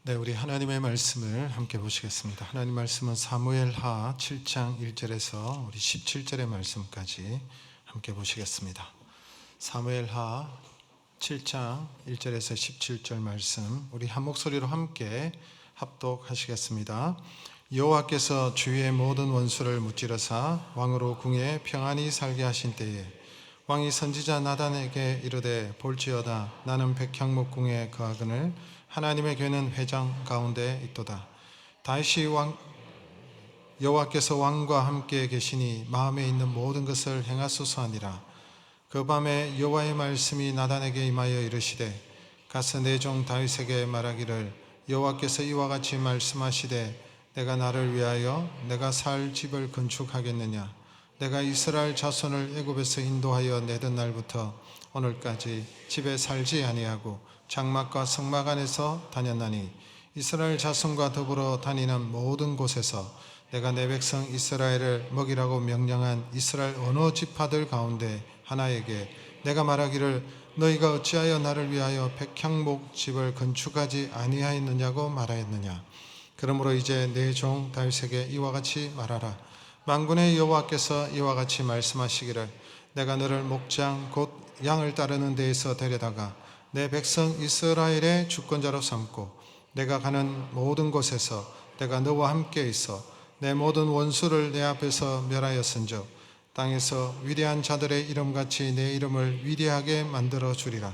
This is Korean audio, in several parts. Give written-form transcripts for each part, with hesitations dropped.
네, 우리 하나님의 말씀을 함께 보시겠습니다. 하나님 말씀은 사무엘하 7장 1절에서 우리 17절의 말씀까지 함께 보시겠습니다. 사무엘하 7장 1절에서 17절 말씀 우리 한 목소리로 함께 합독하시겠습니다. 여호와께서 주위의 모든 원수를 무찌르사 왕으로 궁에 평안히 살게 하신 때에 왕이 선지자 나단에게 이르되 볼지어다 나는 백향목 궁에 거하거늘 하나님의 궤는 회장 가운데 있도다. 다시 여호와께서 왕과 함께 계시니 마음에 있는 모든 것을 행하소서 하니라. 그 밤에 여호와의 말씀이 나단에게 임하여 이르시되 가서 내 종 다윗에게 말하기를 여호와께서 이와 같이 말씀하시되 내가 나를 위하여 내가 살 집을 건축하겠느냐. 내가 이스라엘 자손을 애굽에서 인도하여 내던 날부터 오늘까지 집에 살지 아니하고 장막과 성막 안에서 다녔나니 이스라엘 자손과 더불어 다니는 모든 곳에서 내가 내 백성 이스라엘을 먹이라고 명령한 이스라엘 어느 지파들 가운데 하나에게 내가 말하기를 너희가 어찌하여 나를 위하여 백향목 집을 건축하지 아니하였느냐고 말하였느냐. 그러므로 이제 내 종 다윗에게 이와 같이 말하라. 만군의 여호와께서 이와 같이 말씀하시기를 내가 너를 목장 곧 양을 따르는 데에서 데려다가 내 백성 이스라엘의 주권자로 삼고 내가 가는 모든 곳에서 내가 너와 함께 있어 내 모든 원수를 내 앞에서 멸하였은즉 땅에서 위대한 자들의 이름같이 내 이름을 위대하게 만들어 주리라.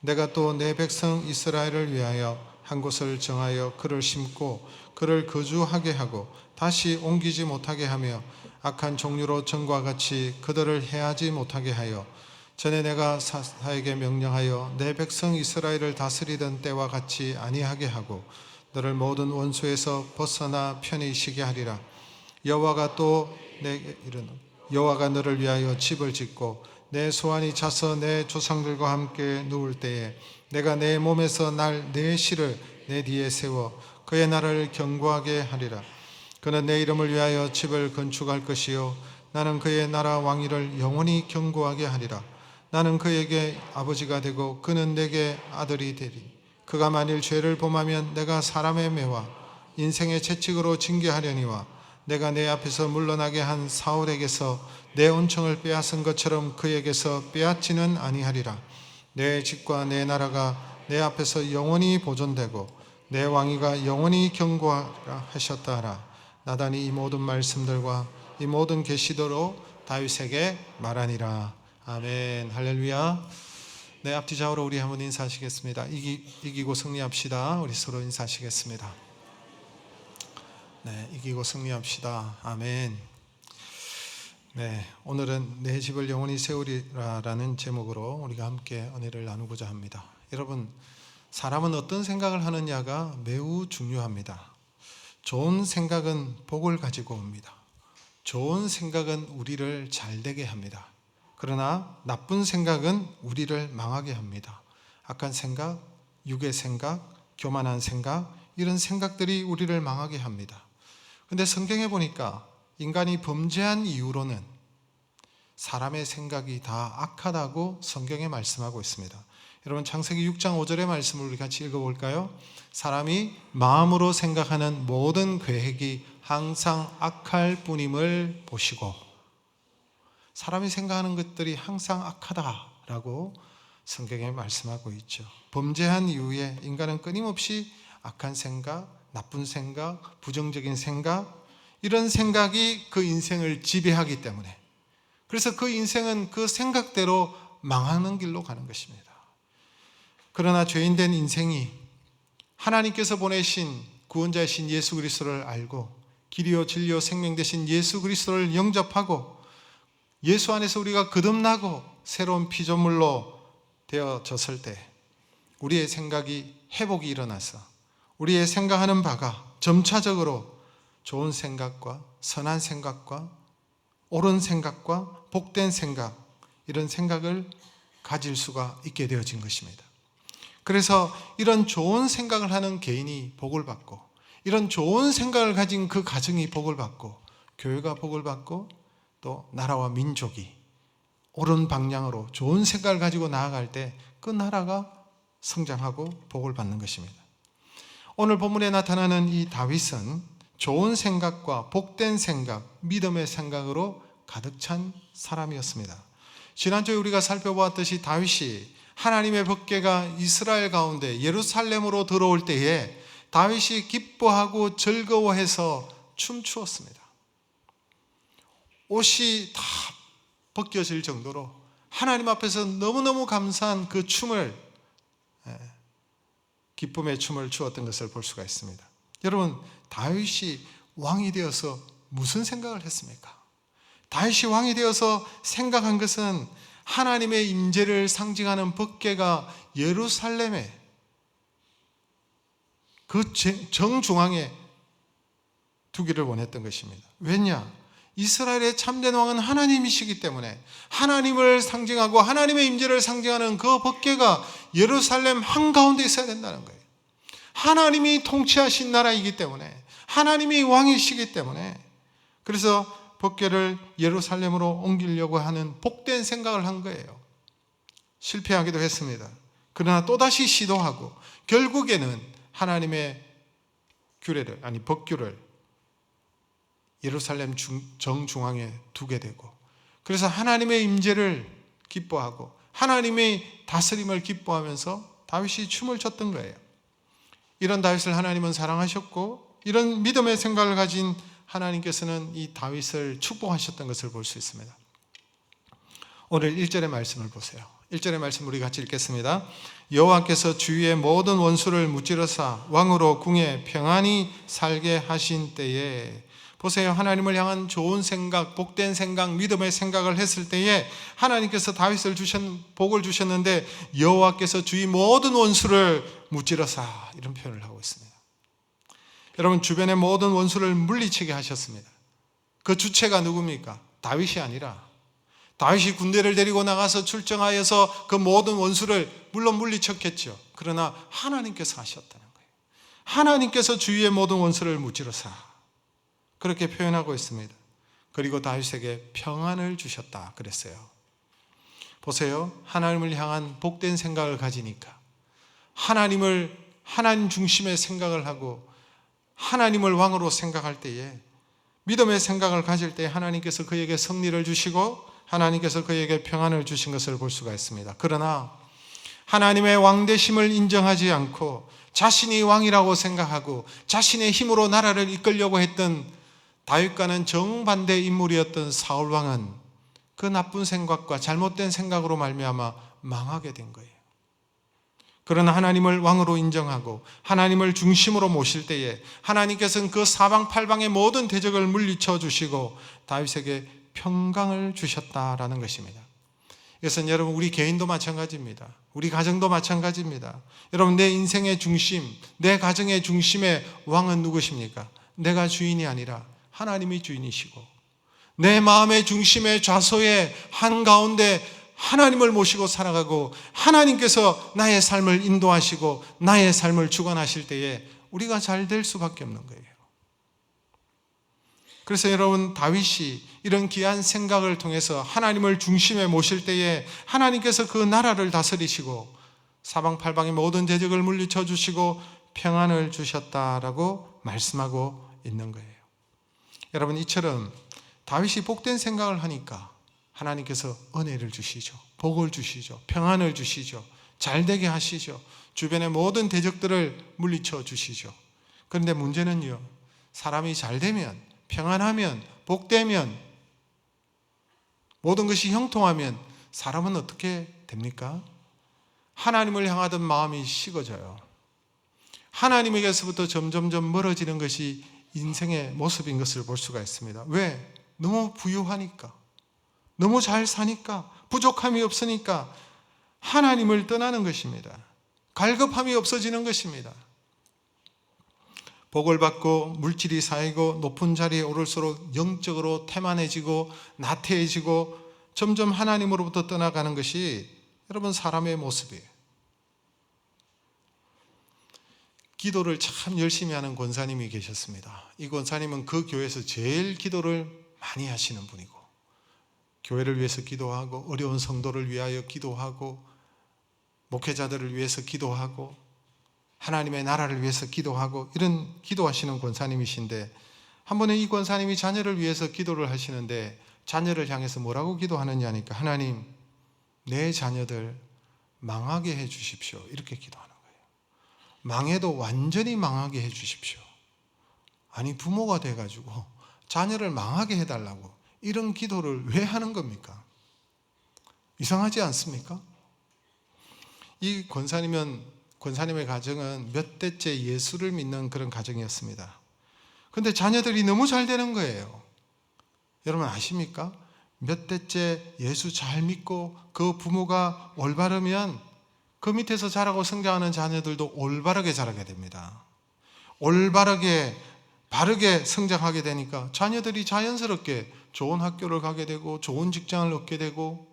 내가 또 내 백성 이스라엘을 위하여 한 곳을 정하여 그를 심고 그를 거주하게 하고 다시 옮기지 못하게 하며 악한 종류로 전과 같이 그들을 해하지 못하게 하여 전에 내가 사사에게 명령하여 내 백성 이스라엘을 다스리던 때와 같이 아니하게 하고 너를 모든 원수에서 벗어나 편히 쉬게 하리라. 여호와가 또 내게 이르노 여호와가 너를 위하여 집을 짓고 내 소환이 차서 내 조상들과 함께 누울 때에 내가 내 몸에서 날 내 실을 내 뒤에 세워 그의 나라를 견고하게 하리라. 그는 내 이름을 위하여 집을 건축할 것이요 나는 그의 나라 왕위를 영원히 견고하게 하리라. 나는 그에게 아버지가 되고 그는 내게 아들이 되리. 그가 만일 죄를 범하면 내가 사람의 매와 인생의 채찍으로 징계하려니와 내가 내 앞에서 물러나게 한 사울에게서 내 온청을 빼앗은 것처럼 그에게서 빼앗지는 아니하리라. 내 집과 내 나라가 내 앞에서 영원히 보존되고 내 왕위가 영원히 견고하라 하셨다 하라. 나단이 이 모든 말씀들과 이 모든 계시도로 다윗에게 말하니라. 아멘. 할렐루야. 네, 앞뒤 좌우로 우리 한번 인사하시겠습니다. 이기고 승리합시다. 우리 서로 인사하시겠습니다. 네, 이기고 승리합시다. 아멘. 네, 오늘은 내 집을 영원히 세우리라라는 제목으로 우리가 함께 은혜를 나누고자 합니다. 여러분, 사람은 어떤 생각을 하느냐가 매우 중요합니다. 좋은 생각은 복을 가지고 옵니다. 좋은 생각은 우리를 잘되게 합니다. 그러나 나쁜 생각은 우리를 망하게 합니다. 악한 생각, 육의 생각, 교만한 생각, 이런 생각들이 우리를 망하게 합니다. 그런데 성경에 보니까 인간이 범죄한 이유로는 사람의 생각이 다 악하다고 성경에 말씀하고 있습니다. 여러분, 창세기 6장 5절의 말씀을 우리 같이 읽어볼까요? 사람이 마음으로 생각하는 모든 계획이 항상 악할 뿐임을 보시고, 사람이 생각하는 것들이 항상 악하다라고 성경에 말씀하고 있죠. 범죄한 이후에 인간은 끊임없이 악한 생각, 나쁜 생각, 부정적인 생각, 이런 생각이 그 인생을 지배하기 때문에, 그래서 그 인생은 그 생각대로 망하는 길로 가는 것입니다. 그러나 죄인된 인생이 하나님께서 보내신 구원자이신 예수 그리스도를 알고 길이요 진리요 생명 되신 예수 그리스도를 영접하고 예수 안에서 우리가 거듭나고 새로운 피조물로 되어졌을 때 우리의 생각이 회복이 일어나서 우리의 생각하는 바가 점차적으로 좋은 생각과 선한 생각과 옳은 생각과 복된 생각, 이런 생각을 가질 수가 있게 되어진 것입니다. 그래서 이런 좋은 생각을 하는 개인이 복을 받고, 이런 좋은 생각을 가진 그 가정이 복을 받고, 교회가 복을 받고, 또 나라와 민족이 옳은 방향으로 좋은 생각을 가지고 나아갈 때 그 나라가 성장하고 복을 받는 것입니다. 오늘 본문에 나타나는 이 다윗은 좋은 생각과 복된 생각, 믿음의 생각으로 가득 찬 사람이었습니다. 지난주에 우리가 살펴보았듯이 다윗이 하나님의 법궤가 이스라엘 가운데 예루살렘으로 들어올 때에 다윗이 기뻐하고 즐거워해서 춤추었습니다. 옷이 다 벗겨질 정도로 하나님 앞에서 너무너무 감사한 그 춤을, 기쁨의 춤을 추었던 것을 볼 수가 있습니다. 여러분, 다윗이 왕이 되어서 무슨 생각을 했습니까? 다윗이 왕이 되어서 생각한 것은 하나님의 임재를 상징하는 법궤가 예루살렘에 그 정중앙에 두기를 원했던 것입니다. 왜냐? 이스라엘의 참된 왕은 하나님이시기 때문에 하나님을 상징하고 하나님의 임재를 상징하는 그 법궤가 예루살렘 한가운데 있어야 된다는 거예요. 하나님이 통치하신 나라이기 때문에, 하나님이 왕이시기 때문에, 그래서 법궤를 예루살렘으로 옮기려고 하는 복된 생각을 한 거예요. 실패하기도 했습니다. 그러나 또다시 시도하고 결국에는 하나님의 법궤를 예루살렘 정중앙에 두게 되고, 그래서 하나님의 임재를 기뻐하고 하나님의 다스림을 기뻐하면서 다윗이 춤을 췄던 거예요. 이런 다윗을 하나님은 사랑하셨고, 이런 믿음의 생각을 가진 하나님께서는 이 다윗을 축복하셨던 것을 볼 수 있습니다. 오늘 1절의 말씀을 보세요. 1절의 말씀 우리 같이 읽겠습니다. 여호와께서 주위의 모든 원수를 무찌르사 왕으로 궁에 평안히 살게 하신 때에, 보세요. 하나님을 향한 좋은 생각, 복된 생각, 믿음의 생각을 했을 때에 하나님께서 다윗을 복을 주셨는데, 여호와께서 주위 모든 원수를 무찌르사, 이런 표현을 하고 있습니다. 여러분, 주변의 모든 원수를 물리치게 하셨습니다. 그 주체가 누굽니까? 다윗이 아니라, 다윗이 군대를 데리고 나가서 출정하여서 그 모든 원수를 물론 물리쳤겠죠. 그러나 하나님께서 하셨다는 거예요. 하나님께서 주위의 모든 원수를 무찌르사, 그렇게 표현하고 있습니다. 그리고 다윗에게 평안을 주셨다 그랬어요. 보세요. 하나님을 향한 복된 생각을 가지니까, 하나님 중심의 생각을 하고 하나님을 왕으로 생각할 때에, 믿음의 생각을 가질 때 하나님께서 그에게 승리를 주시고 하나님께서 그에게 평안을 주신 것을 볼 수가 있습니다. 그러나 하나님의 왕되심을 인정하지 않고 자신이 왕이라고 생각하고 자신의 힘으로 나라를 이끌려고 했던 다윗과는 정반대 인물이었던 사울 왕은 그 나쁜 생각과 잘못된 생각으로 말미암아 망하게 된 거예요. 그러나 하나님을 왕으로 인정하고 하나님을 중심으로 모실 때에 하나님께서는 그 사방팔방의 모든 대적을 물리쳐 주시고 다윗에게 평강을 주셨다라는 것입니다. 이것은 여러분, 우리 개인도 마찬가지입니다. 우리 가정도 마찬가지입니다. 여러분, 내 인생의 중심, 내 가정의 중심의 왕은 누구십니까? 내가 주인이 아니라 하나님이 주인이시고, 내 마음의 중심의 좌소의 한가운데 하나님을 모시고 살아가고 하나님께서 나의 삶을 인도하시고 나의 삶을 주관하실 때에 우리가 잘 될 수밖에 없는 거예요. 그래서 여러분, 다윗이 이런 귀한 생각을 통해서 하나님을 중심에 모실 때에 하나님께서 그 나라를 다스리시고 사방팔방의 모든 대적을 물리쳐 주시고 평안을 주셨다라고 말씀하고 있는 거예요. 여러분, 이처럼 다윗이 복된 생각을 하니까 하나님께서 은혜를 주시죠. 복을 주시죠. 평안을 주시죠. 잘되게 하시죠. 주변의 모든 대적들을 물리쳐 주시죠. 그런데 문제는요, 사람이 잘되면, 평안하면, 복되면, 모든 것이 형통하면 사람은 어떻게 됩니까? 하나님을 향하던 마음이 식어져요. 하나님에게서부터 점점점 멀어지는 것이 인생의 모습인 것을 볼 수가 있습니다. 왜? 너무 부유하니까, 너무 잘 사니까, 부족함이 없으니까 하나님을 떠나는 것입니다. 갈급함이 없어지는 것입니다. 복을 받고 물질이 쌓이고 높은 자리에 오를수록 영적으로 태만해지고 나태해지고 점점 하나님으로부터 떠나가는 것이 여러분, 사람의 모습이에요. 기도를 참 열심히 하는 권사님이 계셨습니다. 이 권사님은 그 교회에서 제일 기도를 많이 하시는 분이고, 교회를 위해서 기도하고 어려운 성도를 위하여 기도하고 목회자들을 위해서 기도하고 하나님의 나라를 위해서 기도하고 이런 기도하시는 권사님이신데, 한 번은 이 권사님이 자녀를 위해서 기도를 하시는데 자녀를 향해서 뭐라고 기도하느냐 하니까, 하나님, 내 자녀들 망하게 해 주십시오, 이렇게 기도하는 거예요. 망해도 완전히 망하게 해 주십시오. 아니, 부모가 돼가지고 자녀를 망하게 해달라고 이런 기도를 왜 하는 겁니까? 이상하지 않습니까? 이 권사님의 가정은 몇 대째 예수를 믿는 그런 가정이었습니다. 그런데 자녀들이 너무 잘 되는 거예요. 여러분 아십니까? 몇 대째 예수 잘 믿고 그 부모가 올바르면 그 밑에서 자라고 성장하는 자녀들도 올바르게 자라게 됩니다. 올바르게 바르게 성장하게 되니까 자녀들이 자연스럽게 좋은 학교를 가게 되고 좋은 직장을 얻게 되고,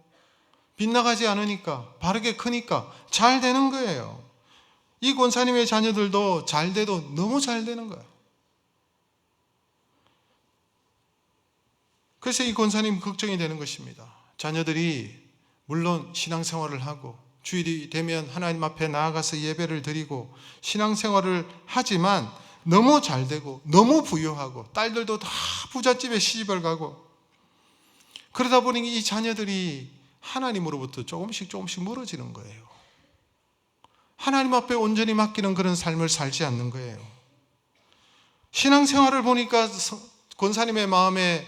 빗나가지 않으니까 바르게 크니까 잘 되는 거예요. 이 권사님의 자녀들도 잘 돼도 너무 잘 되는 거예요. 그래서 이 권사님 걱정이 되는 것입니다. 자녀들이 물론 신앙생활을 하고 주일이 되면 하나님 앞에 나아가서 예배를 드리고 신앙생활을 하지만 너무 잘 되고 너무 부유하고 딸들도 다 부잣집에 시집을 가고, 그러다 보니 이 자녀들이 하나님으로부터 조금씩 멀어지는 거예요. 하나님 앞에 온전히 맡기는 그런 삶을 살지 않는 거예요. 신앙생활을 보니까 권사님의 마음에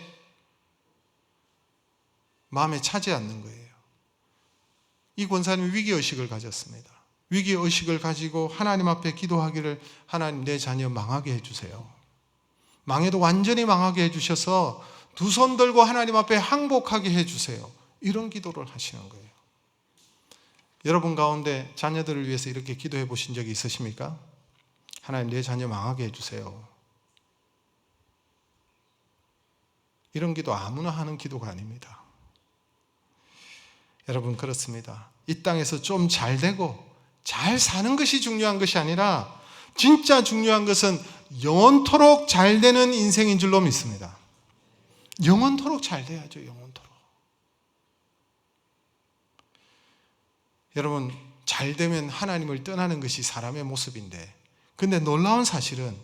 차지 않는 거예요. 이 권사님이 위기의식을 가졌습니다. 위기의식을 가지고 하나님 앞에 기도하기를, 하나님, 내 자녀 망하게 해주세요. 망해도 완전히 망하게 해주셔서 두 손 들고 하나님 앞에 항복하게 해주세요. 이런 기도를 하시는 거예요. 여러분 가운데 자녀들을 위해서 이렇게 기도해 보신 적이 있으십니까? 하나님, 내 자녀 망하게 해주세요. 이런 기도 아무나 하는 기도가 아닙니다. 여러분, 그렇습니다. 이 땅에서 좀 잘 되고 잘 사는 것이 중요한 것이 아니라 진짜 중요한 것은 영원토록 잘 되는 인생인 줄로 믿습니다. 영원토록 잘 돼야죠. 영원토록. 여러분, 잘 되면 하나님을 떠나는 것이 사람의 모습인데, 근데 놀라운 사실은,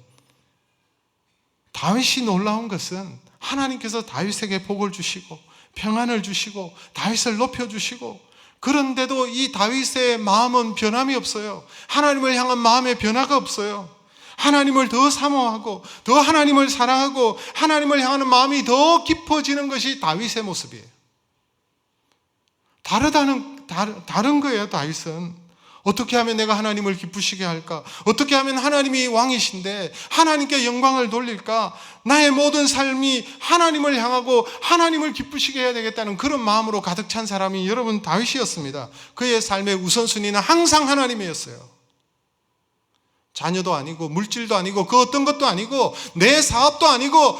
다윗이 놀라운 것은 하나님께서 다윗에게 복을 주시고 평안을 주시고 다윗을 높여주시고, 그런데도 이 다윗의 마음은 변함이 없어요. 하나님을 향한 마음의 변화가 없어요. 하나님을 더 사모하고 더 하나님을 사랑하고 하나님을 향하는 마음이 더 깊어지는 것이 다윗의 모습이에요. 다른 거예요. 다윗은 어떻게 하면 내가 하나님을 기쁘시게 할까? 어떻게 하면 하나님이 왕이신데 하나님께 영광을 돌릴까? 나의 모든 삶이 하나님을 향하고 하나님을 기쁘시게 해야 되겠다는 그런 마음으로 가득 찬 사람이 여러분 다윗이었습니다. 그의 삶의 우선순위는 항상 하나님이었어요. 자녀도 아니고 물질도 아니고 그 어떤 것도 아니고 내 사업도 아니고,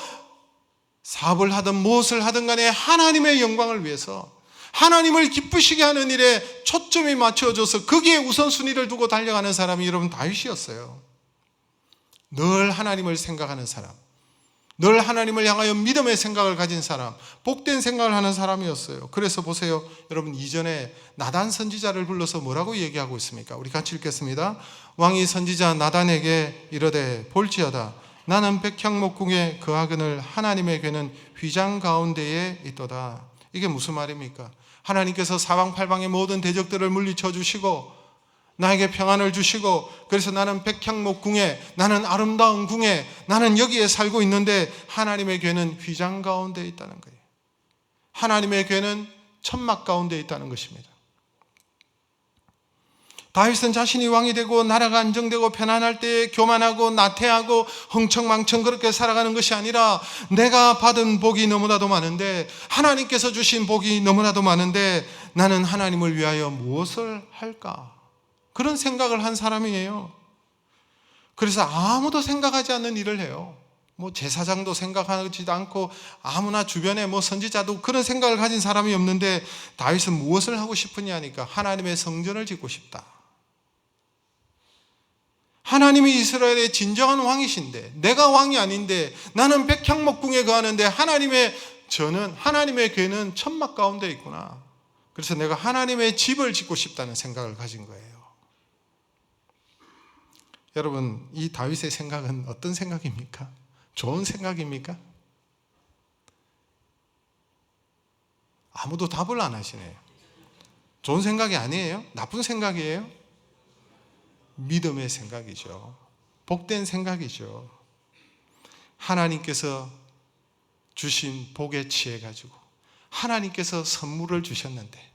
사업을 하든 무엇을 하든 간에 하나님의 영광을 위해서 하나님을 기쁘시게 하는 일에 초점이 맞춰져서 거기에 우선순위를 두고 달려가는 사람이 여러분 다윗이었어요. 늘 하나님을 생각하는 사람, 늘 하나님을 향하여 믿음의 생각을 가진 사람, 복된 생각을 하는 사람이었어요. 그래서 보세요. 여러분, 이전에 나단 선지자를 불러서 뭐라고 얘기하고 있습니까? 우리 같이 읽겠습니다. 왕이 선지자 나단에게 이르되, 볼지어다 나는 백향목궁에 거하거늘 하나님의 궤는 휘장 가운데에 있도다. 이게 무슨 말입니까? 하나님께서 사방팔방의 모든 대적들을 물리쳐 주시고 나에게 평안을 주시고, 그래서 나는 백향목궁에, 나는 아름다운 궁에, 나는 여기에 살고 있는데 하나님의 궤는 휘장 가운데 있다는 거예요. 하나님의 궤는 천막 가운데 있다는 것입니다. 다윗은 자신이 왕이 되고 나라가 안정되고 편안할 때 교만하고 나태하고 흥청망청 그렇게 살아가는 것이 아니라, 내가 받은 복이 너무나도 많은데, 하나님께서 주신 복이 너무나도 많은데 나는 하나님을 위하여 무엇을 할까? 그런 생각을 한 사람이에요. 그래서 아무도 생각하지 않는 일을 해요. 제사장도 생각하지도 않고 아무나 주변에 선지자도 그런 생각을 가진 사람이 없는데, 다윗은 무엇을 하고 싶으냐 하니까 하나님의 성전을 짓고 싶다. 하나님이 이스라엘의 진정한 왕이신데 내가 왕이 아닌데 나는 백향목궁에 거하는데 하나님의 궤는 천막 가운데 있구나. 그래서 내가 하나님의 집을 짓고 싶다는 생각을 가진 거예요. 여러분, 이 다윗의 생각은 어떤 생각입니까? 좋은 생각입니까? 아무도 답을 안 하시네요. 좋은 생각이 아니에요? 나쁜 생각이에요? 믿음의 생각이죠. 복된 생각이죠. 하나님께서 주신 복에 취해가지고 하나님께서 선물을 주셨는데,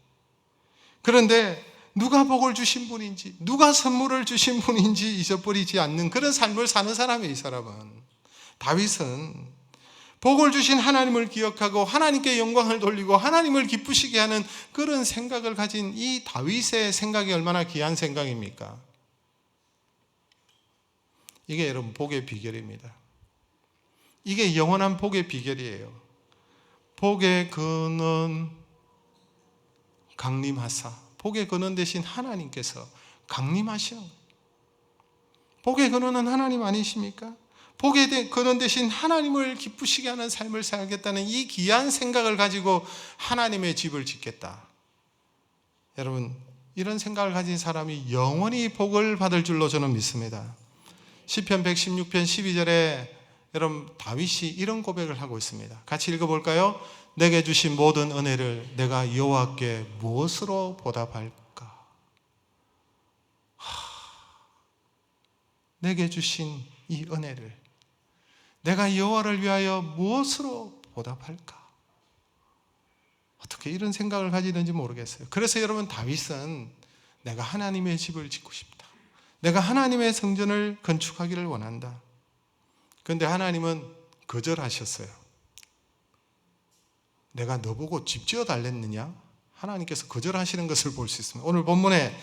그런데 누가 복을 주신 분인지, 누가 선물을 주신 분인지 잊어버리지 않는 그런 삶을 사는 사람이에요. 이 사람은. 다윗은 복을 주신 하나님을 기억하고 하나님께 영광을 돌리고 하나님을 기쁘시게 하는 그런 생각을 가진 이 다윗의 생각이 얼마나 귀한 생각입니까? 이게 여러분 복의 비결입니다. 이게 영원한 복의 비결이에요. 복의 근원 강림하사, 복의 근원 대신 하나님께서 강림하시는 거예요. 복의 근원은 하나님 아니십니까? 복의 근원 대신 하나님을 기쁘시게 하는 삶을 살겠다는 이 귀한 생각을 가지고 하나님의 집을 짓겠다. 여러분, 이런 생각을 가진 사람이 영원히 복을 받을 줄로 저는 믿습니다. 시편 116편 12절에 여러분 다윗이 이런 고백을 하고 있습니다. 같이 읽어볼까요? 내게 주신 모든 은혜를 내가 여호와께 무엇으로 보답할까? 내게 주신 이 은혜를 내가 여호와를 위하여 무엇으로 보답할까? 어떻게 이런 생각을 가지는지 모르겠어요. 그래서 여러분, 다윗은 내가 하나님의 집을 짓고 싶다, 내가 하나님의 성전을 건축하기를 원한다. 그런데 하나님은 거절하셨어요. 내가 너보고 집 지어 달랬느냐? 하나님께서 거절하시는 것을 볼 수 있습니다. 오늘 본문에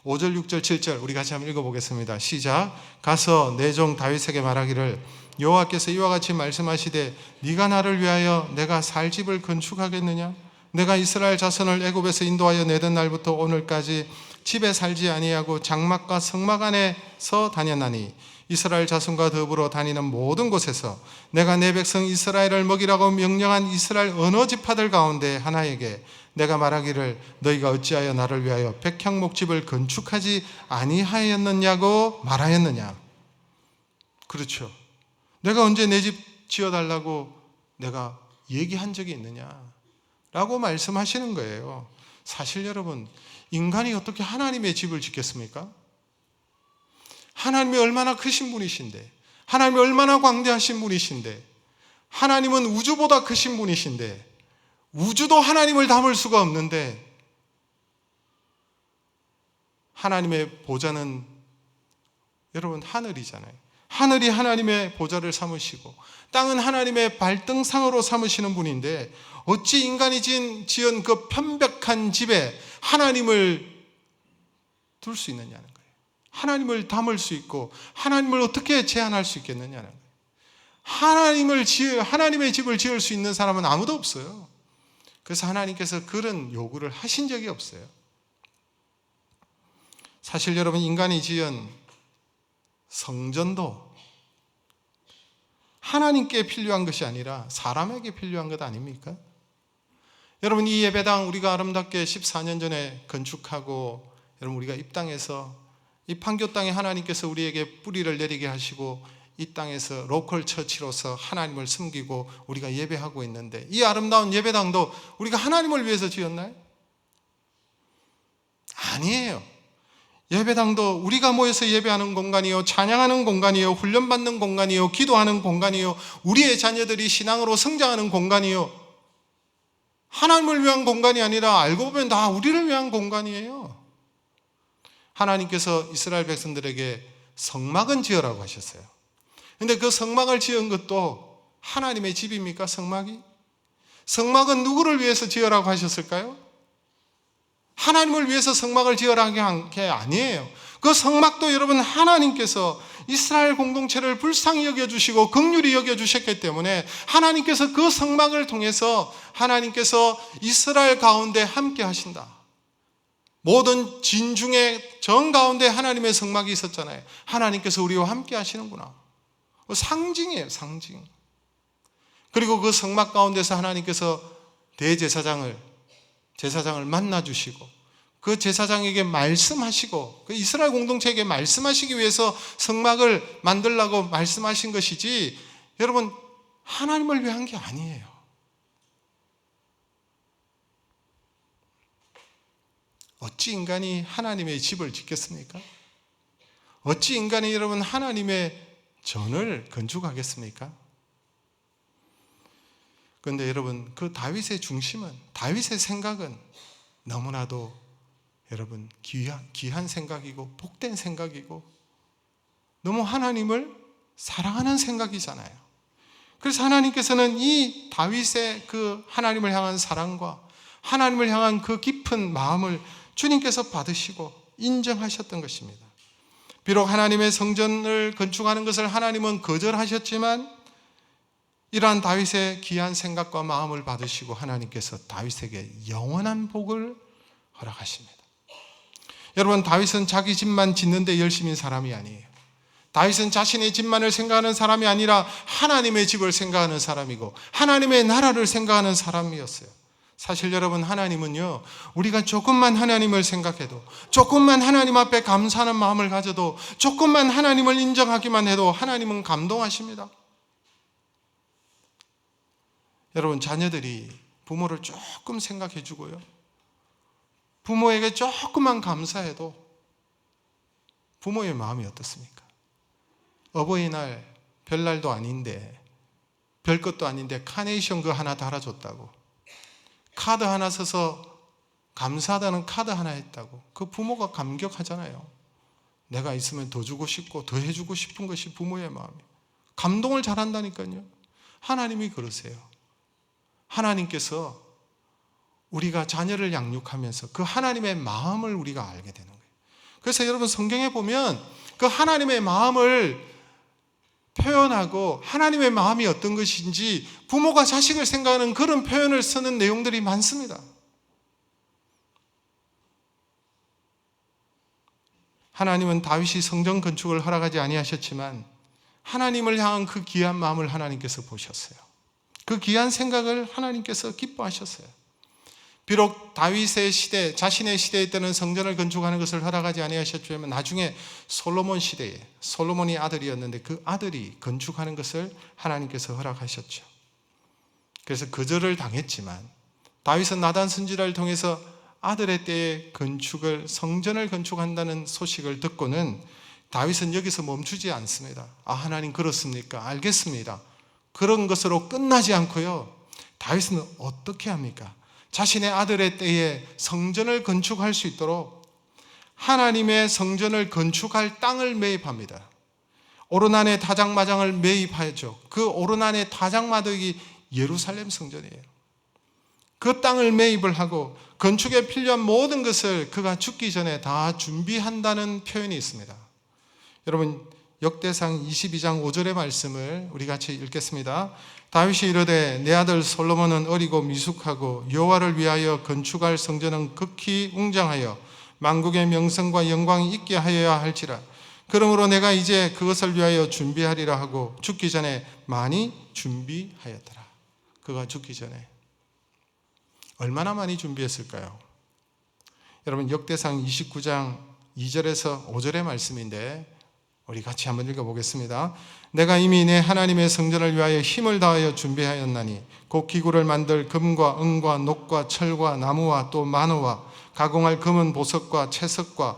5절, 6절, 7절 우리 같이 한번 읽어보겠습니다. 시작. 가서 내 종 다윗에게 말하기를 여호와께서 이와 같이 말씀하시되 네가 나를 위하여 내가 살 집을 건축하겠느냐? 내가 이스라엘 자손을 애굽에서 인도하여 내던 날부터 오늘까지 집에 살지 아니하고 장막과 성막 안에서 다녔나니 이스라엘 자손과 더불어 다니는 모든 곳에서 내가 내 백성 이스라엘을 먹이라고 명령한 이스라엘 어느 지파들 가운데 하나에게 내가 말하기를 너희가 어찌하여 나를 위하여 백향목집을 건축하지 아니하였느냐고 말하였느냐? 그렇죠. 내가 언제 내 집 지어달라고 내가 얘기한 적이 있느냐? 라고 말씀하시는 거예요. 사실 여러분, 인간이 어떻게 하나님의 집을 짓겠습니까? 하나님이 얼마나 크신 분이신데, 하나님이 얼마나 광대하신 분이신데, 하나님은 우주보다 크신 분이신데, 우주도 하나님을 담을 수가 없는데, 하나님의 보좌는 여러분 하늘이잖아요. 하늘이 하나님의 보좌를 삼으시고 땅은 하나님의 발등상으로 삼으시는 분인데 어찌 인간이 지은 그 편백한 집에 하나님을 둘 수 있느냐는 거예요. 하나님을 담을 수 있고 하나님을 어떻게 제한할 수 있겠느냐는 거예요. 하나님의 집을 지을 수 있는 사람은 아무도 없어요. 그래서 하나님께서 그런 요구를 하신 적이 없어요. 사실 여러분, 인간이 지은 성전도 하나님께 필요한 것이 아니라 사람에게 필요한 것 아닙니까? 여러분, 이 예배당 우리가 아름답게 14년 전에 건축하고 여러분 우리가 입당해서 이 판교 땅에 하나님께서 우리에게 뿌리를 내리게 하시고 이 땅에서 로컬 처치로서 하나님을 섬기고 우리가 예배하고 있는데, 이 아름다운 예배당도 우리가 하나님을 위해서 지었나요? 아니에요. 예배당도 우리가 모여서 예배하는 공간이요, 찬양하는 공간이요, 훈련받는 공간이요, 기도하는 공간이요, 우리의 자녀들이 신앙으로 성장하는 공간이요, 하나님을 위한 공간이 아니라 알고 보면 다 우리를 위한 공간이에요. 하나님께서 이스라엘 백성들에게 성막은 지으라고 하셨어요. 그런데 그 성막을 지은 것도 하나님의 집입니까? 성막이? 성막은 누구를 위해서 지으라고 하셨을까요? 하나님을 위해서 성막을 지으라고 한 게 아니에요. 그 성막도 여러분 하나님께서 이스라엘 공동체를 불쌍히 여겨주시고 긍휼히 여겨주셨기 때문에 하나님께서 그 성막을 통해서 하나님께서 이스라엘 가운데 함께 하신다. 모든 진중의 정 가운데 하나님의 성막이 있었잖아요. 하나님께서 우리와 함께 하시는구나. 상징이에요, 상징. 그리고 그 성막 가운데서 하나님께서 제사장을 만나 주시고 그 제사장에게 말씀하시고 그 이스라엘 공동체에게 말씀하시기 위해서 성막을 만들라고 말씀하신 것이지, 여러분, 하나님을 위한 게 아니에요. 어찌 인간이 하나님의 집을 짓겠습니까? 어찌 인간이 여러분 하나님의 전을 건축하겠습니까? 그런데 여러분, 그 다윗의 중심은, 다윗의 생각은 너무나도 여러분 귀한 생각이고 복된 생각이고 너무 하나님을 사랑하는 생각이잖아요. 그래서 하나님께서는 이 다윗의 그 하나님을 향한 사랑과 하나님을 향한 그 깊은 마음을 주님께서 받으시고 인정하셨던 것입니다. 비록 하나님의 성전을 건축하는 것을 하나님은 거절하셨지만 이러한 다윗의 귀한 생각과 마음을 받으시고 하나님께서 다윗에게 영원한 복을 허락하십니다. 여러분, 다윗은 자기 집만 짓는데 열심인 사람이 아니에요. 다윗은 자신의 집만을 생각하는 사람이 아니라 하나님의 집을 생각하는 사람이고 하나님의 나라를 생각하는 사람이었어요. 사실 여러분, 하나님은요, 우리가 조금만 하나님을 생각해도, 조금만 하나님 앞에 감사하는 마음을 가져도, 조금만 하나님을 인정하기만 해도 하나님은 감동하십니다. 여러분, 자녀들이 부모를 조금 생각해 주고요, 부모에게 조금만 감사해도 부모의 마음이 어떻습니까? 어버이날 별날도 아닌데, 별것도 아닌데 카네이션 그 하나 달아줬다고, 카드 하나 써서 감사하다는 카드 하나 했다고, 그 부모가 감격하잖아요. 내가 있으면 더 주고 싶고 더 해주고 싶은 것이 부모의 마음이에요. 감동을 잘한다니까요. 하나님이 그러세요. 하나님께서 우리가 자녀를 양육하면서 그 하나님의 마음을 우리가 알게 되는 거예요. 그래서 여러분, 성경에 보면 그 하나님의 마음을 표현하고 하나님의 마음이 어떤 것인지 부모가 자식을 생각하는 그런 표현을 쓰는 내용들이 많습니다. 하나님은 다윗이 성전 건축을 허락하지 아니하셨지만 하나님을 향한 그 귀한 마음을 하나님께서 보셨어요. 그 귀한 생각을 하나님께서 기뻐하셨어요. 비록 다윗의 시대, 자신의 시대에 때는 성전을 건축하는 것을 허락하지 아니하셨지만 나중에 솔로몬 시대에, 솔로몬이 아들이었는데 그 아들이 건축하는 것을 하나님께서 허락하셨죠. 그래서 거절을 당했지만 다윗은 나단 선지자를 통해서 아들의 때에 성전을 건축한다는 소식을 듣고는 다윗은 여기서 멈추지 않습니다. 아, 하나님 그렇습니까? 알겠습니다. 그런 것으로 끝나지 않고요, 다윗은 어떻게 합니까? 자신의 아들의 때에 성전을 건축할 수 있도록 하나님의 성전을 건축할 땅을 매입합니다. 오르난의 다장마당을 매입하였죠. 그 오르난의 다장마당이 예루살렘 성전이에요. 그 땅을 매입을 하고 건축에 필요한 모든 것을 그가 죽기 전에 다 준비한다는 표현이 있습니다. 여러분, 역대상 22장 5절의 말씀을 우리 같이 읽겠습니다. 다윗이 이르되 내 아들 솔로몬은 어리고 미숙하고 여호와를 위하여 건축할 성전은 극히 웅장하여 만국의 명성과 영광이 있게 하여야 할지라. 그러므로 내가 이제 그것을 위하여 준비하리라 하고 죽기 전에 많이 준비하였더라. 그가 죽기 전에 얼마나 많이 준비했을까요? 여러분, 역대상 29장 2절에서 5절의 말씀인데 우리 같이 한번 읽어보겠습니다. 내가 이미 내 하나님의 성전을 위하여 힘을 다하여 준비하였나니 곧 기구를 만들 금과 은과 녹과 철과 나무와 또 만호와 가공할 금은 보석과 채석과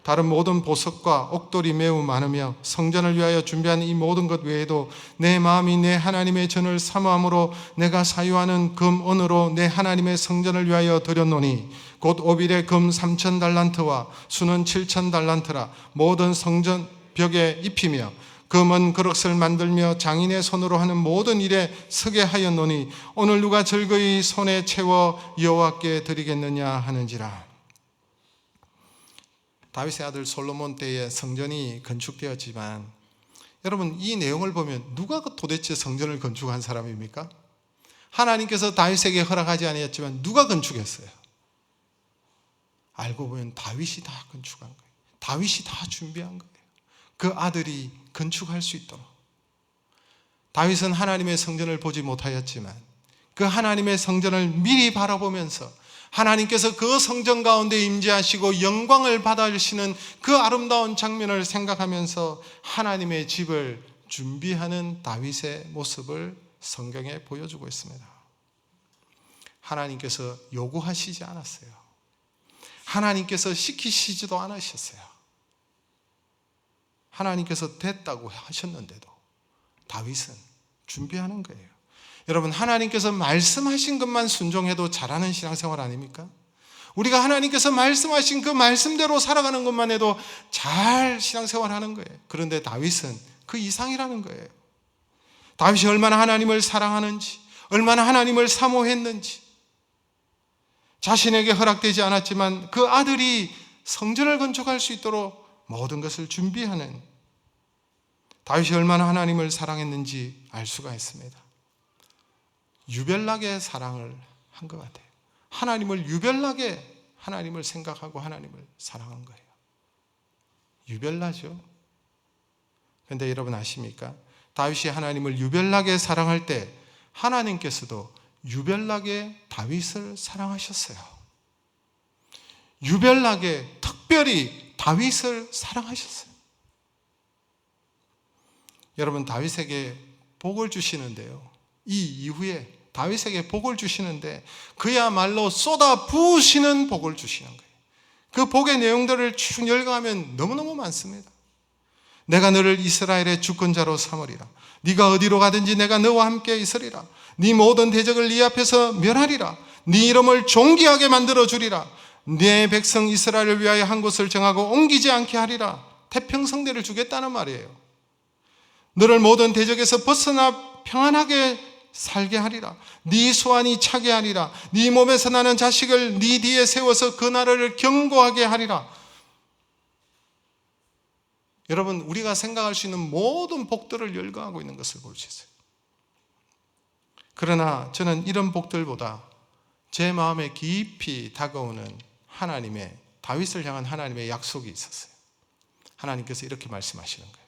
다른 모든 보석과 옥돌이 매우 많으며 성전을 위하여 준비한 이 모든 것 외에도 내 마음이 내 하나님의 전을 사모함으로 내가 사유하는 금 은으로 내 하나님의 성전을 위하여 드렸노니 곧 오빌의 금 3,000달란트와 수는 7,000달란트라. 모든 성전 벽에 입히며 금은 그릇을 만들며 장인의 손으로 하는 모든 일에 서게 하였노니 오늘 누가 즐거이 손에 채워 여호와께 드리겠느냐 하는지라. 다윗의 아들 솔로몬 때에 성전이 건축되었지만 여러분, 이 내용을 보면 누가 도대체 성전을 건축한 사람입니까? 하나님께서 다윗에게 허락하지 아니했지만 누가 건축했어요? 알고 보면 다윗이 다 건축한 거예요. 다윗이 다 준비한 거예요. 그 아들이 건축할 수 있도록. 다윗은 하나님의 성전을 보지 못하였지만 그 하나님의 성전을 미리 바라보면서 하나님께서 그 성전 가운데 임재하시고 영광을 받아주시는 그 아름다운 장면을 생각하면서 하나님의 집을 준비하는 다윗의 모습을 성경에 보여주고 있습니다. 하나님께서 요구하시지 않았어요. 하나님께서 시키시지도 않으셨어요. 하나님께서 됐다고 하셨는데도 다윗은 준비하는 거예요. 여러분, 하나님께서 말씀하신 것만 순종해도 잘하는 신앙생활 아닙니까? 우리가 하나님께서 말씀하신 그 말씀대로 살아가는 것만 해도 잘 신앙생활 하는 거예요. 그런데 다윗은 그 이상이라는 거예요. 다윗이 얼마나 하나님을 사랑하는지, 얼마나 하나님을 사모했는지, 자신에게 허락되지 않았지만 그 아들이 성전을 건축할 수 있도록 모든 것을 준비하는, 다윗이 얼마나 하나님을 사랑했는지 알 수가 있습니다. 유별나게 사랑을 한 것 같아요. 하나님을 유별나게, 하나님을 생각하고 하나님을 사랑한 거예요. 유별나죠. 그런데 여러분 아십니까? 다윗이 하나님을 유별나게 사랑할 때 하나님께서도 유별나게 다윗을 사랑하셨어요. 유별나게 특별히 다윗을 사랑하셨어요. 여러분, 다윗에게 복을 주시는데요, 이 이후에 다윗에게 복을 주시는데 그야말로 쏟아 부으시는 복을 주시는 거예요. 그 복의 내용들을 쭉 열거하면 너무너무 많습니다. 내가 너를 이스라엘의 주권자로 삼으리라. 네가 어디로 가든지 내가 너와 함께 있으리라. 네 모든 대적을 네 앞에서 멸하리라. 네 이름을 존귀하게 만들어 주리라. 네 백성 이스라엘을 위하여 한 곳을 정하고 옮기지 않게 하리라. 태평성대를 주겠다는 말이에요. 너를 모든 대적에서 벗어나 평안하게 살게 하리라. 네 소환이 차게 하리라. 네 몸에서 나는 자식을 네 뒤에 세워서 그 나라를 견고하게 하리라. 여러분, 우리가 생각할 수 있는 모든 복들을 열거하고 있는 것을 볼 수 있어요. 그러나 저는 이런 복들보다 제 마음에 깊이 다가오는 하나님의, 다윗을 향한 하나님의 약속이 있었어요. 하나님께서 이렇게 말씀하시는 거예요.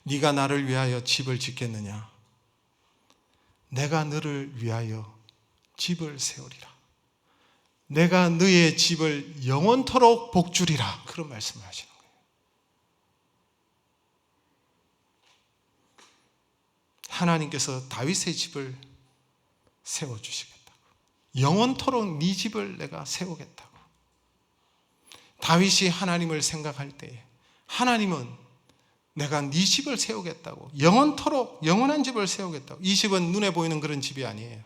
네가 나를 위하여 집을 짓겠느냐? 내가 너를 위하여 집을 세우리라. 내가 너의 집을 영원토록 복주리라. 그런 말씀을 하시는 거예요. 하나님께서 다윗의 집을 세워주시겠다고, 영원토록 네 집을 내가 세우겠다고. 다윗이 하나님을 생각할 때에 하나님은 내가 네 집을 세우겠다고, 영원토록 영원한 집을 세우겠다고. 이 집은 눈에 보이는 그런 집이 아니에요.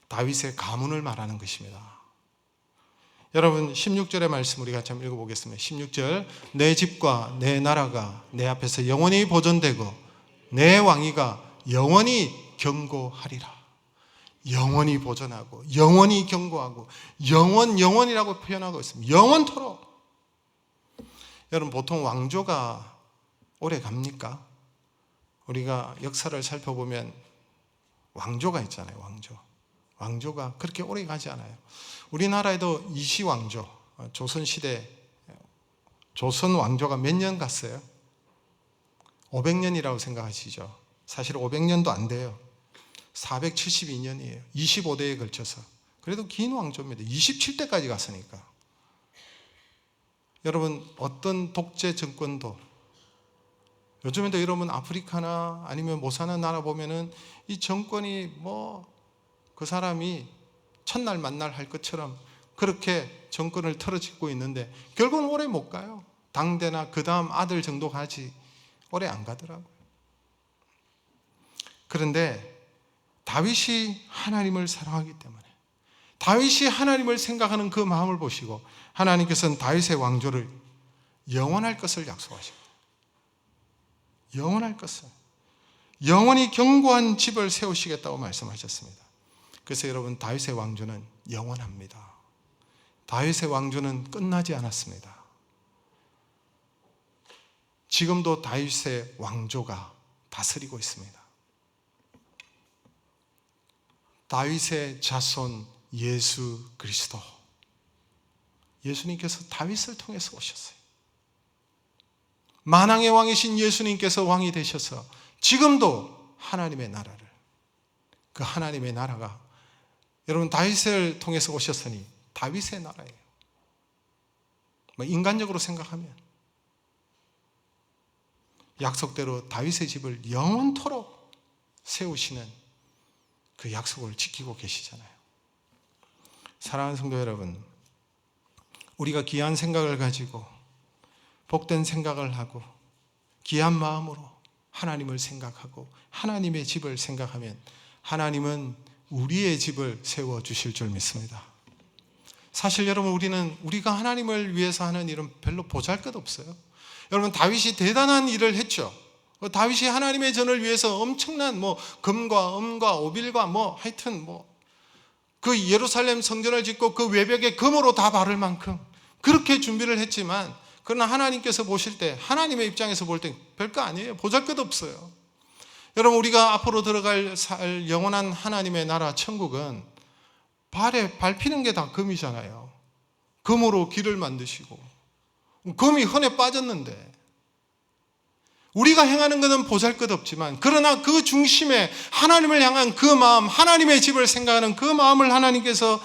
다윗의 가문을 말하는 것입니다. 여러분, 16절의 말씀 우리 같이 한번 읽어보겠습니다. 16절, 내 집과 내 나라가 내 앞에서 영원히 보존되고 내 왕위가 영원히 견고하리라. 영원히 보존하고 영원히 견고하고 영원이라고 표현하고 있습니다. 영원토록. 여러분, 보통 왕조가 오래 갑니까? 우리가 역사를 살펴보면 왕조가 있잖아요. 왕조가 그렇게 오래 가지 않아요. 우리나라에도 이시왕조, 조선시대 조선 왕조가 몇 년 갔어요? 500년이라고 생각하시죠? 사실 500년도 안 돼요. 472년이에요. 25대에 걸쳐서. 그래도 긴 왕조입니다. 27대까지 갔으니까. 여러분, 어떤 독재 정권도, 요즘에도 여러분 아프리카나 아니면 못 사는 나라 보면은 이 정권이 그 사람이 첫날 만날 할 것처럼 그렇게 정권을 틀어짓고 있는데 결국은 오래 못 가요. 당대나 그 다음 아들 정도 가지 오래 안 가더라고요. 그런데 다윗이 하나님을 사랑하기 때문에, 다윗이 하나님을 생각하는 그 마음을 보시고 하나님께서는 다윗의 왕조를 영원할 것을 약속하십니다. 영원할 것을, 영원히 견고한 집을 세우시겠다고 말씀하셨습니다. 그래서 여러분, 다윗의 왕조는 영원합니다. 다윗의 왕조는 끝나지 않았습니다. 지금도 다윗의 왕조가 다스리고 있습니다. 다윗의 자손 예수 그리스도, 예수님께서 다윗을 통해서 오셨어요. 만왕의 왕이신 예수님께서 왕이 되셔서 지금도 하나님의 나라를, 그 하나님의 나라가 여러분, 다윗을 통해서 오셨으니 다윗의 나라예요. 인간적으로 생각하면 약속대로 다윗의 집을 영원토록 세우시는 그 약속을 지키고 계시잖아요. 사랑하는 성도 여러분, 우리가 귀한 생각을 가지고 복된 생각을 하고 귀한 마음으로 하나님을 생각하고 하나님의 집을 생각하면 하나님은 우리의 집을 세워주실 줄 믿습니다. 사실 여러분, 우리가 하나님을 위해서 하는 일은 별로 보잘것없어요. 여러분, 다윗이 대단한 일을 했죠. 다윗이 하나님의 전을 위해서 엄청난 금과 은과 오빌과 하여튼 그 예루살렘 성전을 짓고 그 외벽에 금으로 다 바를 만큼 그렇게 준비를 했지만, 그러나 하나님께서 보실 때, 하나님의 입장에서 볼 때 별거 아니에요. 보잘것없어요. 여러분, 우리가 앞으로 들어갈 영원한 하나님의 나라 천국은 발에 밟히는 게 다 금이잖아요. 금으로 길을 만드시고 금이 흔해 빠졌는데, 우리가 행하는 것은 보잘것없지만 그러나 그 중심에 하나님을 향한 그 마음, 하나님의 집을 생각하는 그 마음을 하나님께서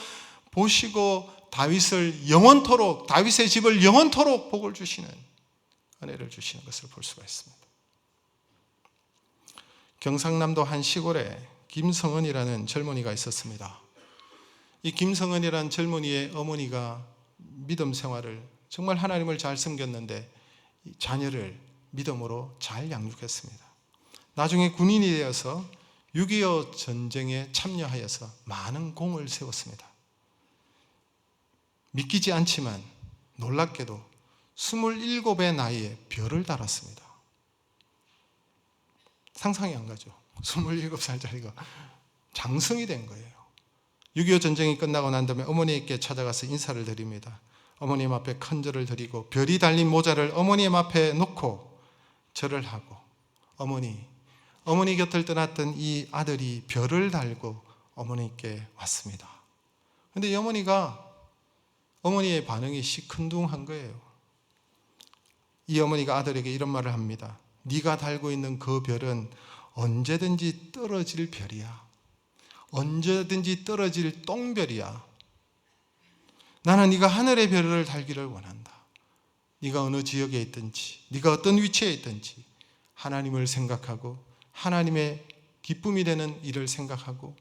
보시고 다윗의 집을 영원토록 복을 주시는, 은혜를 주시는 것을 볼 수가 있습니다. 경상남도 한 시골에 김성은이라는 젊은이가 있었습니다. 이 김성은이라는 젊은이의 어머니가 믿음 생활을, 정말 하나님을 잘 섬겼는데 자녀를 믿음으로 잘 양육했습니다. 나중에 군인이 되어서 6.25 전쟁에 참여하여서 많은 공을 세웠습니다. 믿기지 않지만 놀랍게도 27의 나이에 별을 달았습니다. 상상이 안 가죠. 27살짜리가 장성이 된 거예요. 6.25 전쟁이 끝나고 난 다음에 어머니께 찾아가서 인사를 드립니다. 어머님 앞에 큰절을 드리고 별이 달린 모자를 어머님 앞에 놓고 절을 하고, 어머니 곁을 떠났던 이 아들이 별을 달고 어머니께 왔습니다. 그런데 어머니의 반응이 시큰둥한 거예요. 이 어머니가 아들에게 이런 말을 합니다. 네가 달고 있는 그 별은 언제든지 떨어질 별이야. 언제든지 떨어질 똥별이야. 나는 네가 하늘의 별을 달기를 원한다. 네가 어느 지역에 있든지, 네가 어떤 위치에 있든지 하나님을 생각하고 하나님의 기쁨이 되는 일을 생각하고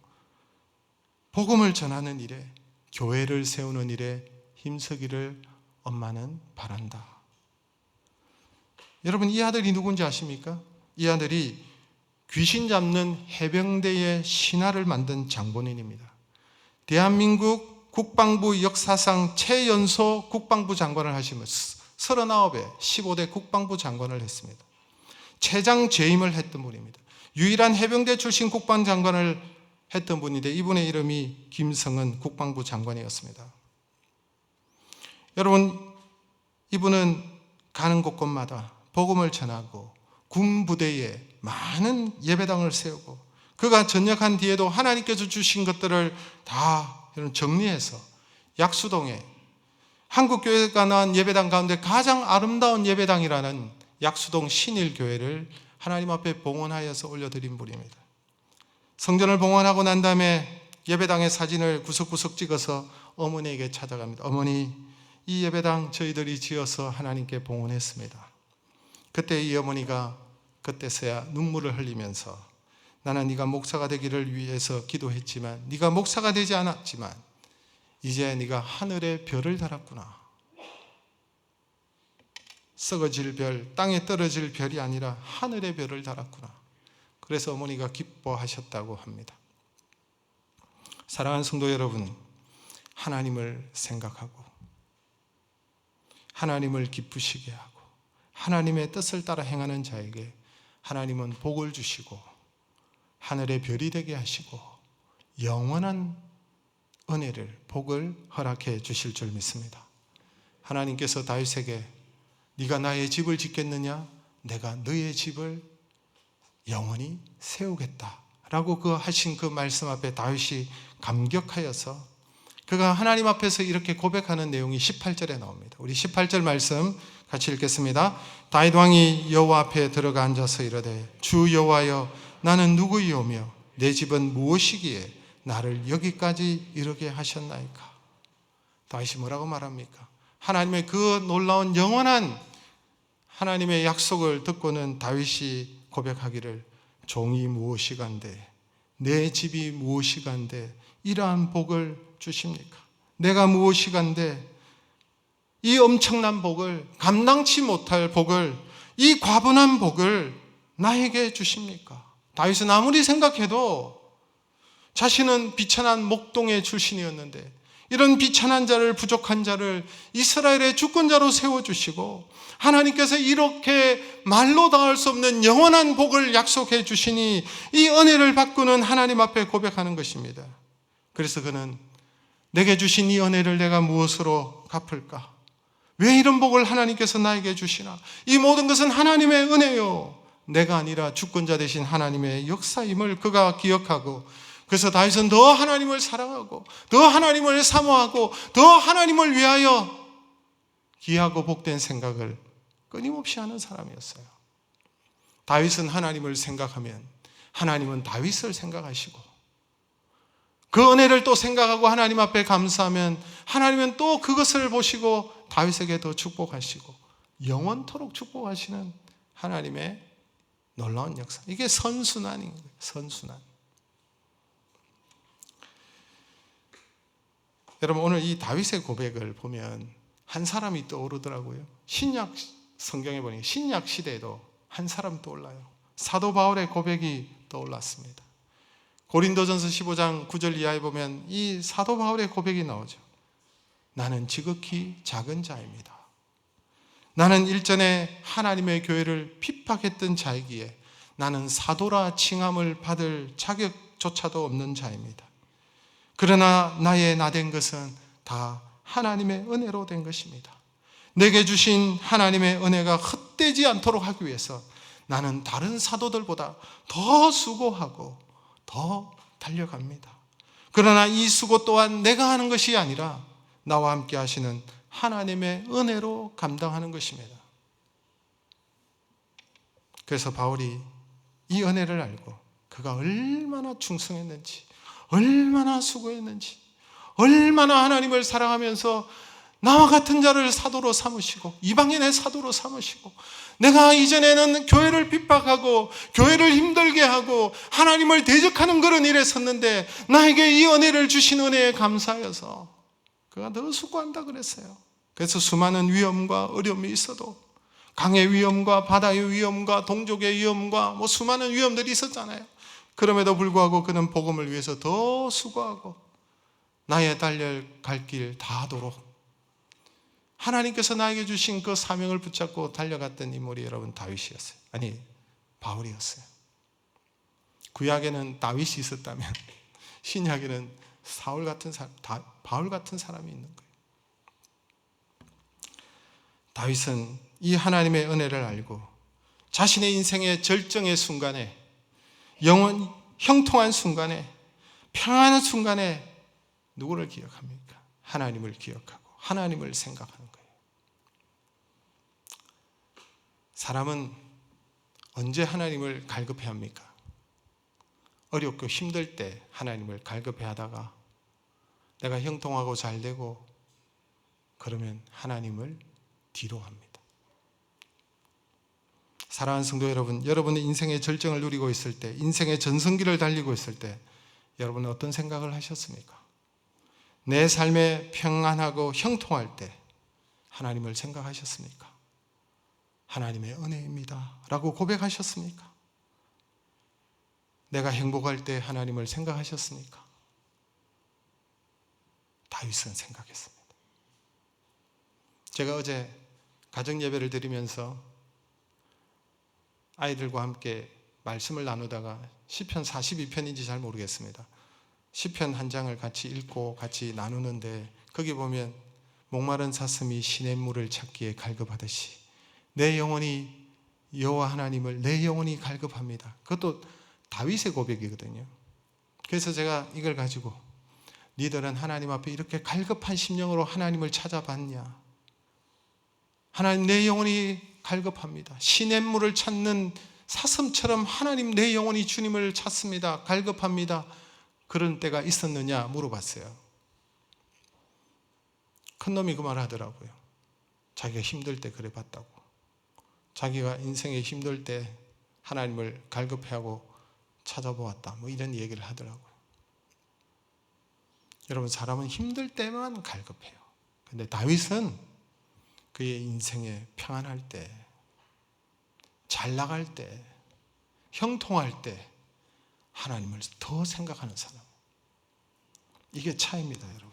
복음을 전하는 일에, 교회를 세우는 일에 힘쓰기를 엄마는 바란다. 여러분, 이 아들이 누군지 아십니까? 이 아들이 귀신 잡는 해병대의 신화를 만든 장본인입니다. 대한민국 국방부 역사상 최연소 국방부 장관을 하시면서 39에 15대 국방부 장관을 했습니다. 최장 재임을 했던 분입니다. 유일한 해병대 출신 국방장관을 했던 분인데 이분의 이름이 김성은 국방부 장관이었습니다. 여러분, 이분은 가는 곳곳마다 복음을 전하고 군 부대에 많은 예배당을 세우고, 그가 전역한 뒤에도 하나님께서 주신 것들을 다 정리해서 약수동에, 한국교회가 낳은 예배당 가운데 가장 아름다운 예배당이라는 약수동 신일교회를 하나님 앞에 봉헌하여서 올려드린 분입니다. 성전을 봉헌하고 난 다음에 예배당의 사진을 구석구석 찍어서 어머니에게 찾아갑니다. 어머니, 이 예배당 저희들이 지어서 하나님께 봉헌했습니다. 그때 이 어머니가 그때서야 눈물을 흘리면서, 나는 네가 목사가 되기를 위해서 기도했지만 네가 목사가 되지 않았지만 이제 네가 하늘의 별을 달았구나. 썩어질 별, 땅에 떨어질 별이 아니라 하늘의 별을 달았구나. 그래서 어머니가 기뻐하셨다고 합니다. 사랑하는 성도 여러분, 하나님을 생각하고 하나님을 기쁘시게 하고 하나님의 뜻을 따라 행하는 자에게 하나님은 복을 주시고 하늘의 별이 되게 하시고 영원한 은혜를, 복을 허락해 주실 줄 믿습니다. 하나님께서 다윗에게 네가 나의 집을 짓겠느냐? 내가 너의 집을 영원히 세우겠다 라고 하신 그 말씀 앞에 다윗이 감격하여서 그가 하나님 앞에서 이렇게 고백하는 내용이 18절에 나옵니다. 우리 18절 말씀 같이 읽겠습니다. 다윗 왕이 여호와 앞에 들어가 앉아서 이르되 주 여호와여, 나는 누구이오며 내 집은 무엇이기에 나를 여기까지 이르게 하셨나이까? 다윗이 뭐라고 말합니까? 하나님의 그 놀라운 영원한 하나님의 약속을 듣고는 다윗이 고백하기를 종이 무엇이간데 내 집이 무엇이간데 이러한 복을 주십니까? 내가 무엇이간데 이 엄청난 복을, 감당치 못할 복을, 이 과분한 복을 나에게 주십니까? 다윗은 아무리 생각해도 자신은 비천한 목동의 출신이었는데 이런 비천한 자를, 부족한 자를 이스라엘의 주권자로 세워주시고 하나님께서 이렇게 말로 닿을 수 없는 영원한 복을 약속해 주시니 이 은혜를 받고는 하나님 앞에 고백하는 것입니다. 그래서 그는 내게 주신 이 은혜를 내가 무엇으로 갚을까? 왜 이런 복을 하나님께서 나에게 주시나? 이 모든 것은 하나님의 은혜요, 내가 아니라 주권자 되신 하나님의 역사임을 그가 기억하고, 그래서 다윗은 더 하나님을 사랑하고 더 하나님을 사모하고 더 하나님을 위하여 귀하고 복된 생각을 끊임없이 하는 사람이었어요. 다윗은 하나님을 생각하면 하나님은 다윗을 생각하시고, 그 은혜를 또 생각하고 하나님 앞에 감사하면 하나님은 또 그것을 보시고 다윗에게 더 축복하시고 영원토록 축복하시는 하나님의 놀라운 역사. 이게 선순환인 거예요. 선순환. 여러분, 오늘 이 다윗의 고백을 보면 한 사람이 떠오르더라고요. 신약 성경에 보니 신약 시대에도 한 사람 떠올라요. 사도 바울의 고백이 떠올랐습니다. 고린도전서 15장 9절 이하에 보면 이 사도 바울의 고백이 나오죠. 나는 지극히 작은 자입니다. 나는 일전에 하나님의 교회를 핍박했던 자이기에 나는 사도라 칭함을 받을 자격조차도 없는 자입니다. 그러나 나의 나된 것은 다 하나님의 은혜로 된 것입니다. 내게 주신 하나님의 은혜가 헛되지 않도록 하기 위해서 나는 다른 사도들보다 더 수고하고 더 달려갑니다. 그러나 이 수고 또한 내가 하는 것이 아니라 나와 함께 하시는 하나님의 은혜로 감당하는 것입니다. 그래서 바울이 이 은혜를 알고 그가 얼마나 충성했는지, 얼마나 수고했는지, 얼마나 하나님을 사랑하면서 나와 같은 자를 사도로 삼으시고 이방인의 사도로 삼으시고, 내가 이전에는 교회를 핍박하고 교회를 힘들게 하고 하나님을 대적하는 그런 일에 섰는데 나에게 이 은혜를 주신 은혜에 감사해서 그가 더 수고한다 그랬어요. 그래서 수많은 위험과 어려움이 있어도, 강의 위험과 바다의 위험과 동족의 위험과 수많은 위험들이 있었잖아요. 그럼에도 불구하고 그는 복음을 위해서 더 수고하고 나의 달려갈 길 다하도록 하나님께서 나에게 주신 그 사명을 붙잡고 달려갔던 인물이 여러분 다윗이었어요. 아니, 바울이었어요. 구약에는 다윗이 있었다면 신약에는 사울 같은 사람, 바울 같은 사람이 있는 거예요. 다윗은 이 하나님의 은혜를 알고 자신의 인생의 절정의 순간에, 영원 형통한 순간에, 평안한 순간에 누구를 기억합니까? 하나님을 기억하고 하나님을 생각하는 거예요. 사람은 언제 하나님을 갈급해 합니까? 어렵고 힘들 때 하나님을 갈급해 하다가 내가 형통하고 잘 되고 그러면 하나님을 뒤로 합니다. 사랑하는 성도 여러분, 여러분의 인생의 절정을 누리고 있을 때, 인생의 전성기를 달리고 있을 때 여러분은 어떤 생각을 하셨습니까? 내 삶에 평안하고 형통할 때 하나님을 생각하셨습니까? 하나님의 은혜입니다 라고 고백하셨습니까? 내가 행복할 때 하나님을 생각하셨습니까? 다윗은 생각했습니다. 제가 어제 가정예배를 드리면서 아이들과 함께 말씀을 나누다가 시편 42편인지 잘 모르겠습니다. 시편 한 장을 같이 읽고 같이 나누는데 거기 보면 목마른 사슴이 시냇물을 찾기에 갈급하듯이 내 영혼이 여호와 하나님을, 내 영혼이 갈급합니다. 그것도 다윗의 고백이거든요. 그래서 제가 이걸 가지고 니들은 하나님 앞에 이렇게 갈급한 심령으로 하나님을 찾아봤냐? 하나님, 내 영혼이 갈급합니다. 시냇물을 찾는 사슴처럼 하나님, 내 영혼이 주님을 찾습니다. 갈급합니다. 그런 때가 있었느냐 물어봤어요. 큰 놈이 그 말 하더라고요. 자기가 힘들 때 그래 봤다고. 자기가 인생에 힘들 때 하나님을 갈급해하고 찾아보았다. 뭐 이런 얘기를 하더라고요. 여러분, 사람은 힘들 때만 갈급해요. 근데 다윗은 그의 인생에 평안할 때, 잘 나갈 때, 형통할 때 하나님을 더 생각하는 사람. 이게 차이입니다, 여러분.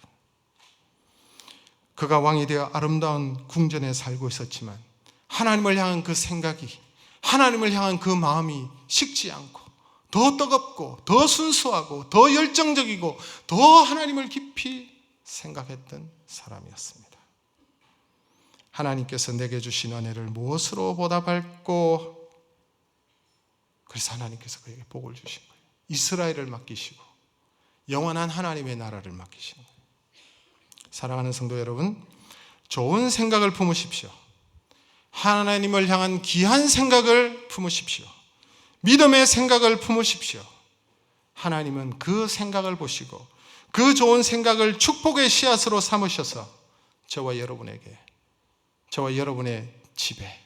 그가 왕이 되어 아름다운 궁전에 살고 있었지만 하나님을 향한 그 생각이, 하나님을 향한 그 마음이 식지 않고 더 뜨겁고 더 순수하고 더 열정적이고 더 하나님을 깊이 생각했던 사람이었습니다. 하나님께서 내게 주신 은혜를 무엇으로 보답할꼬? 그래서 하나님께서 그에게 복을 주신 거예요. 이스라엘을 맡기시고 영원한 하나님의 나라를 맡기시는 거예요. 사랑하는 성도 여러분, 좋은 생각을 품으십시오. 하나님을 향한 귀한 생각을 품으십시오. 믿음의 생각을 품으십시오. 하나님은 그 생각을 보시고 그 좋은 생각을 축복의 씨앗으로 삼으셔서 저와 여러분에게, 저와 여러분의 집에,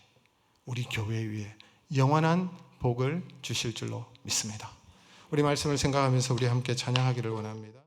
우리 교회 위에 영원한 복을 주실 줄로 믿습니다. 우리 말씀을 생각하면서 우리 함께 찬양하기를 원합니다.